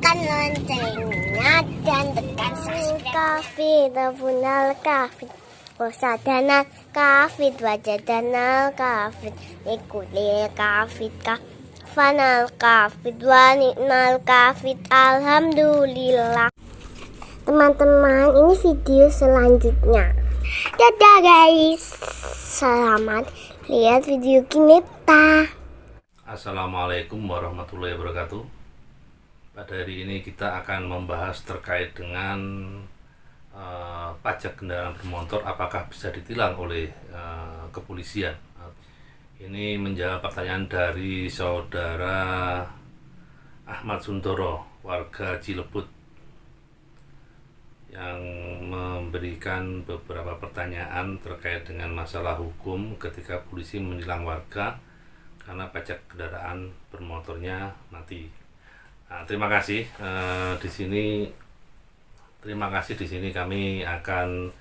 nyalakan loncengnya dan tekan subscribe. Tabunal kafir, wasadana kafir, wajadana kafir, ikulil kafir kafanal kafir, waniknal kafir. Alhamdulillah. Teman-teman, ini video selanjutnya. Dadah guys, selamat lihat video kita. Assalamualaikum warahmatullahi wabarakatuh. Pada hari ini kita akan membahas terkait dengan pajak kendaraan bermotor apakah bisa ditilang oleh kepolisian. Ini menjawab pertanyaan dari saudara Ahmad Suntoro, warga Cilebut, yang memberikan beberapa pertanyaan terkait dengan masalah hukum ketika polisi menilang warga karena pajak kendaraan bermotornya mati. Nah, terima kasih. Di sini kami akan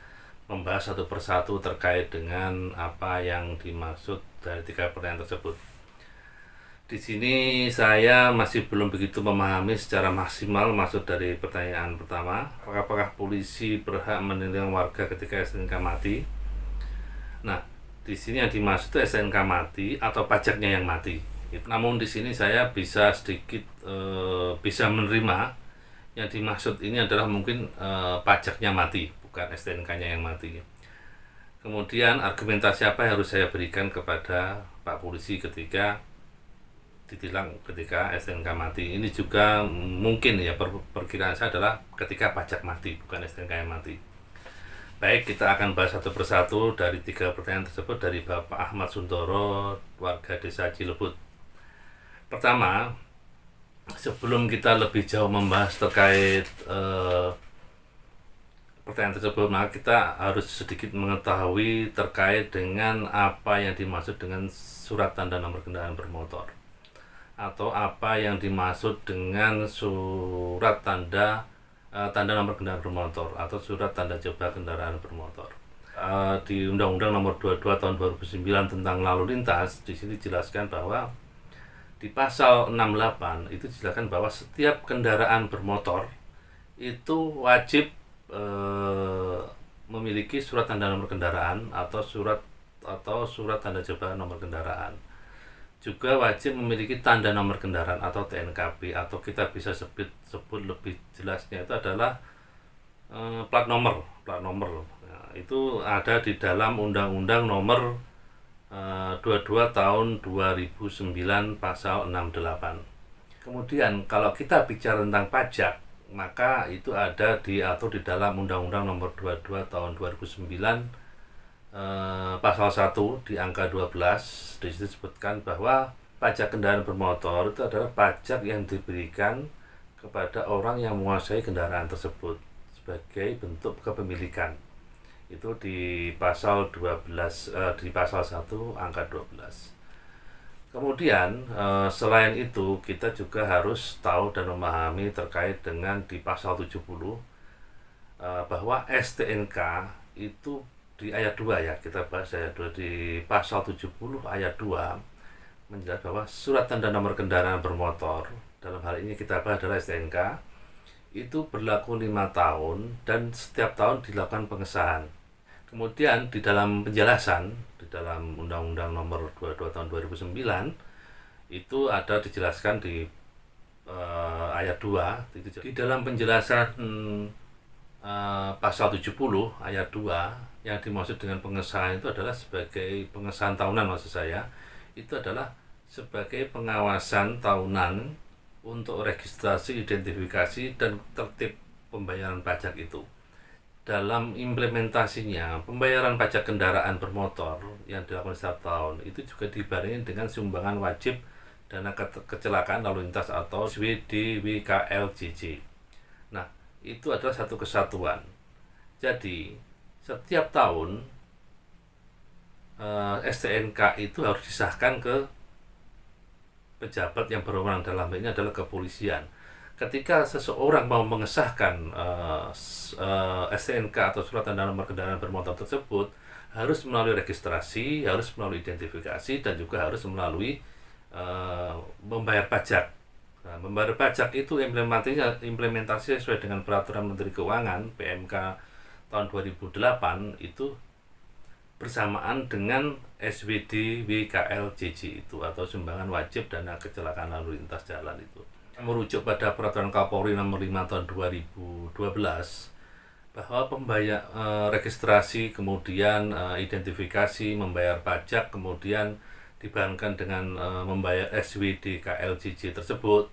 membahas satu persatu terkait dengan apa yang dimaksud dari 3 pertanyaan tersebut. Di sini saya masih belum begitu memahami secara maksimal maksud dari pertanyaan pertama, apakah polisi berhak menilang warga ketika STNK mati. Nah, di sini yang dimaksud itu STNK mati atau pajaknya yang mati. Namun di sini saya bisa sedikit bisa menerima yang dimaksud ini adalah mungkin pajaknya mati, bukan STNK-nya yang mati. Kemudian argumentasi apa yang harus saya berikan kepada Pak Polisi ketika ditilang ketika STNK mati. Ini juga mungkin ya perkiraan saya adalah ketika pajak mati, bukan STNK yang mati. Baik, kita akan bahas satu persatu dari 3 pertanyaan tersebut dari Bapak Ahmad Suntoro, warga desa Cilebut. Pertama, sebelum kita lebih jauh membahas terkait pertanyaan tersebut, maka kita harus sedikit mengetahui terkait dengan apa yang dimaksud dengan surat tanda nomor kendaraan bermotor, atau apa yang dimaksud dengan surat tanda nomor kendaraan bermotor atau surat tanda coba kendaraan bermotor. Di Undang-Undang Nomor 22 Tahun 2009 tentang lalu lintas, di sini dijelaskan bahwa di pasal 68 itu dijelaskan bahwa setiap kendaraan bermotor itu wajib memiliki surat tanda nomor kendaraan atau surat tanda coba nomor kendaraan. Juga wajib memiliki tanda nomor kendaraan atau TNKB, atau kita bisa sebut lebih jelasnya itu adalah plat nomor. Nah, itu ada di dalam Undang-Undang Nomor 22 Tahun 2009 Pasal 68. Kemudian kalau kita bicara tentang pajak, maka itu ada diatur di dalam Undang-Undang Nomor 22 Tahun 2009 Pasal 1 di angka 12. Di situ disebutkan bahwa pajak kendaraan bermotor itu adalah pajak yang diberikan kepada orang yang menguasai kendaraan tersebut sebagai bentuk kepemilikan. Itu di pasal 12 di pasal 1 angka 12. Kemudian selain itu kita juga harus tahu dan memahami terkait dengan di pasal 70 bahwa STNK itu di ayat 2 ya, kita bahas ayat 2 di pasal 70 ayat 2 menjelaskan bahwa surat tanda nomor kendaraan bermotor, dalam hal ini kita bahas adalah STNK, itu berlaku 5 tahun dan setiap tahun dilakukan pengesahan. Kemudian di dalam penjelasan di dalam Undang-Undang Nomor 22 Tahun 2009 itu ada dijelaskan di ayat 2 di dalam penjelasan pasal 70 ayat 2 yang dimaksud dengan pengesahan itu adalah sebagai pengesahan tahunan, maksud saya itu adalah sebagai pengawasan tahunan untuk registrasi, identifikasi, dan tertib pembayaran pajak itu. Dalam implementasinya, pembayaran pajak kendaraan bermotor yang dilakukan setiap tahun itu juga dibarengi dengan sumbangan wajib dana kecelakaan lalu lintas atau DWKLJJ. Nah, itu adalah satu kesatuan. Jadi setiap tahun STNK itu harus disahkan ke pejabat yang berwenang, dalam hal ini adalah kepolisian. Ketika seseorang mau mengesahkan STNK atau surat tanda nomor kendaraan bermotor tersebut, harus melalui registrasi, harus melalui identifikasi, dan juga harus melalui membayar pajak Nah, membayar pajak itu implementasi sesuai dengan Peraturan Menteri Keuangan PMK tahun 2008 itu bersamaan dengan SWD WKLJJ itu, atau sumbangan wajib dana kecelakaan lalu lintas jalan itu. Merujuk pada Peraturan Kapolri nomor 5 tahun 2012 bahwa registrasi, kemudian identifikasi, membayar pajak, kemudian dibarengan dengan membayar SWD KLJJ tersebut,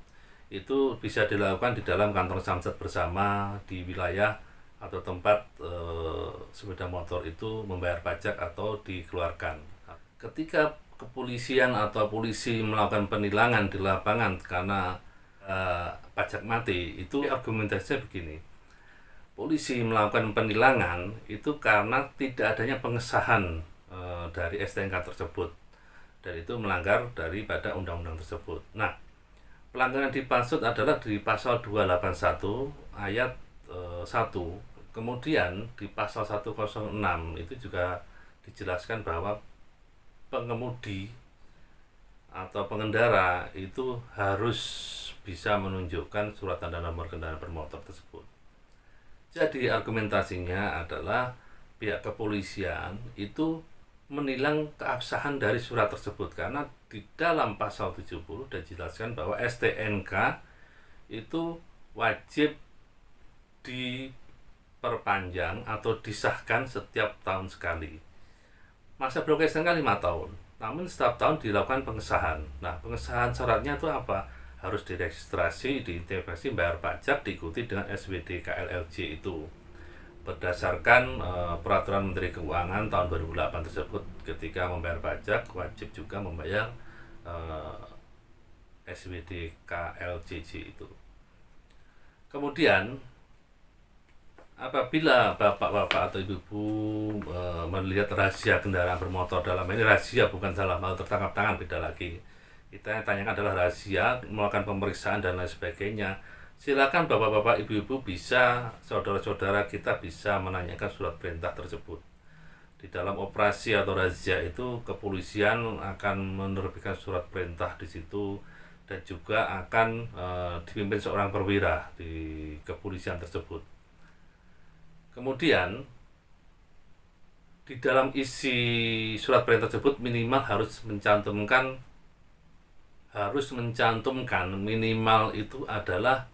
itu bisa dilakukan di dalam kantor samsat bersama di wilayah atau tempat sepeda motor itu membayar pajak atau dikeluarkan. Ketika kepolisian atau polisi melakukan penilangan di lapangan karena pajak mati, itu argumentasinya begini: polisi melakukan penilangan itu karena tidak adanya pengesahan dari STNK tersebut, dan itu melanggar daripada undang-undang tersebut. Nah, pelanggaran dimaksud adalah di pasal 281 ayat 1. Kemudian di pasal 106 itu juga dijelaskan bahwa pengemudi atau pengendara itu harus bisa menunjukkan surat tanda nomor kendaraan bermotor tersebut. Jadi argumentasinya adalah pihak kepolisian itu menilang keabsahan dari surat tersebut, karena di dalam pasal 70 dijelaskan bahwa STNK itu wajib diperpanjang atau disahkan setiap tahun sekali. Masa berlaku STNK 5 tahun, namun setiap tahun dilakukan pengesahan. Nah, pengesahan syaratnya itu apa? Harus diregistrasi, diidentifikasi, bayar pajak, diikuti dengan SWD KLLJ itu. Berdasarkan Peraturan Menteri Keuangan tahun 2008 tersebut, ketika membayar pajak wajib juga membayar SWD KLJJ itu. Kemudian apabila bapak-bapak atau ibu-ibu melihat razia kendaraan bermotor, dalam ini razia bukan dalam hal tertangkap tangan, beda lagi. Kita yang tanyakan adalah razia, melakukan pemeriksaan dan lain sebagainya. Silakan bapak-bapak, ibu-ibu bisa, saudara-saudara kita bisa menanyakan surat perintah tersebut. Di dalam operasi atau razia itu kepolisian akan menerbitkan surat perintah di situ, dan juga akan dipimpin seorang perwira di kepolisian tersebut. Kemudian di dalam isi surat perintah tersebut minimal harus mencantumkan minimal itu adalah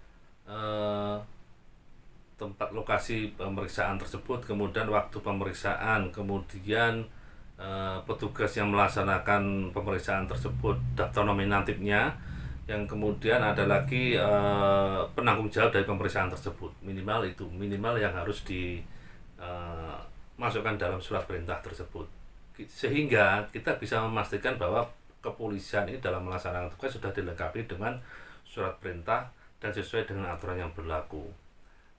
tempat lokasi pemeriksaan tersebut, kemudian waktu pemeriksaan, kemudian petugas yang melaksanakan pemeriksaan tersebut, daftar nominatifnya, yang kemudian ada lagi penanggung jawab dari pemeriksaan tersebut. Minimal yang harus dimasukkan dalam surat perintah tersebut, sehingga kita bisa memastikan bahwa kepolisian ini dalam melaksanakan tugas sudah dilengkapi dengan surat perintah dan sesuai dengan aturan yang berlaku.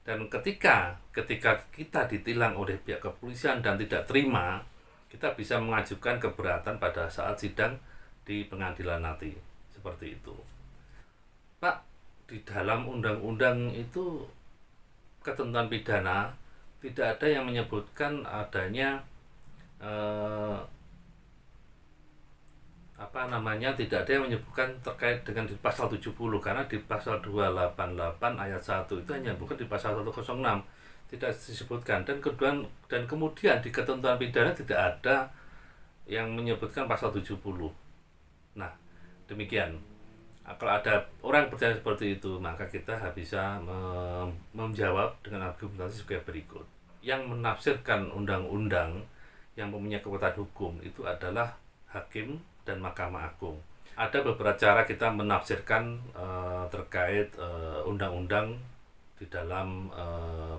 Dan ketika kita ditilang oleh pihak kepolisian dan tidak terima, kita bisa mengajukan keberatan pada saat sidang di pengadilan nanti, seperti itu. Pak, di dalam undang-undang itu ketentuan pidana tidak ada yang menyebutkan adanya tidak ada yang menyebutkan terkait dengan di pasal 70, karena di pasal 288 ayat 1 itu hanya bukan di pasal 106 tidak disebutkan, dan kemudian di ketentuan pidana tidak ada yang menyebutkan pasal 70. Nah, demikian. Kalau ada orang percaya seperti itu, maka kita bisa menjawab dengan argumentasi sebagai berikut. Yang menafsirkan undang-undang yang mempunyai kekuatan hukum itu adalah hakim dan Mahkamah Agung. Ada beberapa cara kita menafsirkan terkait undang-undang di dalam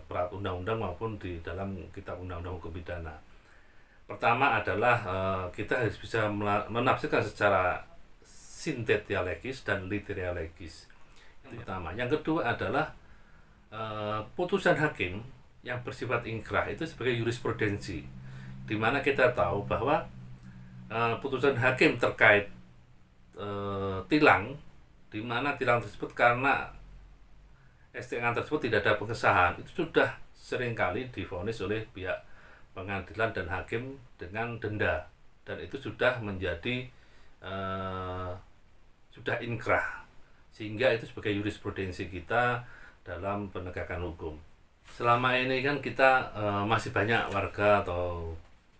peraturan undang-undang maupun di dalam kitab undang-undang hukum pidana. Pertama adalah kita harus bisa menafsirkan secara sintetia legis dan litera legis. Yang pertama. Yang kedua adalah putusan hakim yang bersifat ingkrah itu sebagai jurisprudensi, di mana kita tahu bahwa putusan hakim terkait tilang, di mana tilang tersebut karena STNK tersebut tidak ada pengesahan, itu sudah seringkali divonis oleh pihak pengadilan dan hakim dengan denda, dan itu sudah menjadi sudah inkrah, sehingga itu sebagai jurisprudensi kita dalam penegakan hukum. Selama ini kan kita masih banyak warga atau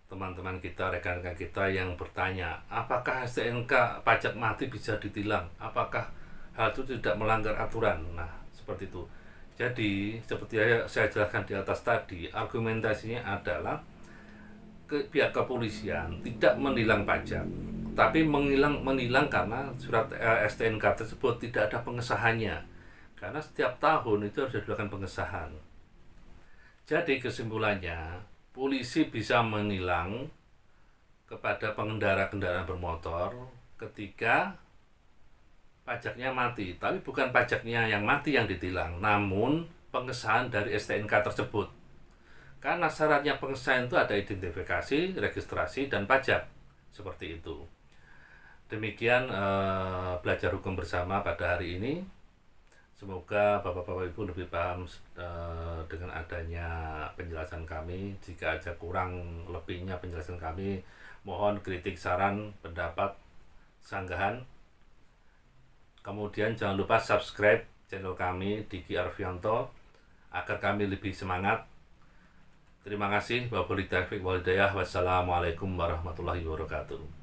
teman-teman kita, rekan-rekan kita yang bertanya, apakah STNK pajak mati bisa ditilang? Apakah hal itu tidak melanggar aturan? Nah, seperti itu. Jadi, seperti saya jelaskan di atas tadi, argumentasinya adalah pihak kepolisian tidak menilang pajak, tapi menilang karena surat STNK tersebut tidak ada pengesahannya. Karena setiap tahun itu harus dilakukan pengesahan. Jadi kesimpulannya, polisi bisa menilang kepada pengendara kendaraan bermotor ketika pajaknya mati, tapi bukan pajaknya yang mati yang ditilang, namun pengesahan dari STNK tersebut. Karena syaratnya pengesahan itu ada identifikasi, registrasi, dan pajak. Seperti itu. Demikian belajar hukum bersama pada hari ini. Semoga Bapak-Bapak Ibu lebih paham dengan adanya penjelasan kami. Jika ada kurang lebihnya penjelasan kami, mohon kritik, saran, pendapat, sanggahan. Kemudian jangan lupa subscribe channel kami Diki Arfianto agar kami lebih semangat. Terima kasih. Wabillahi taufiq wal hidayah. Wassalamualaikum warahmatullahi wabarakatuh.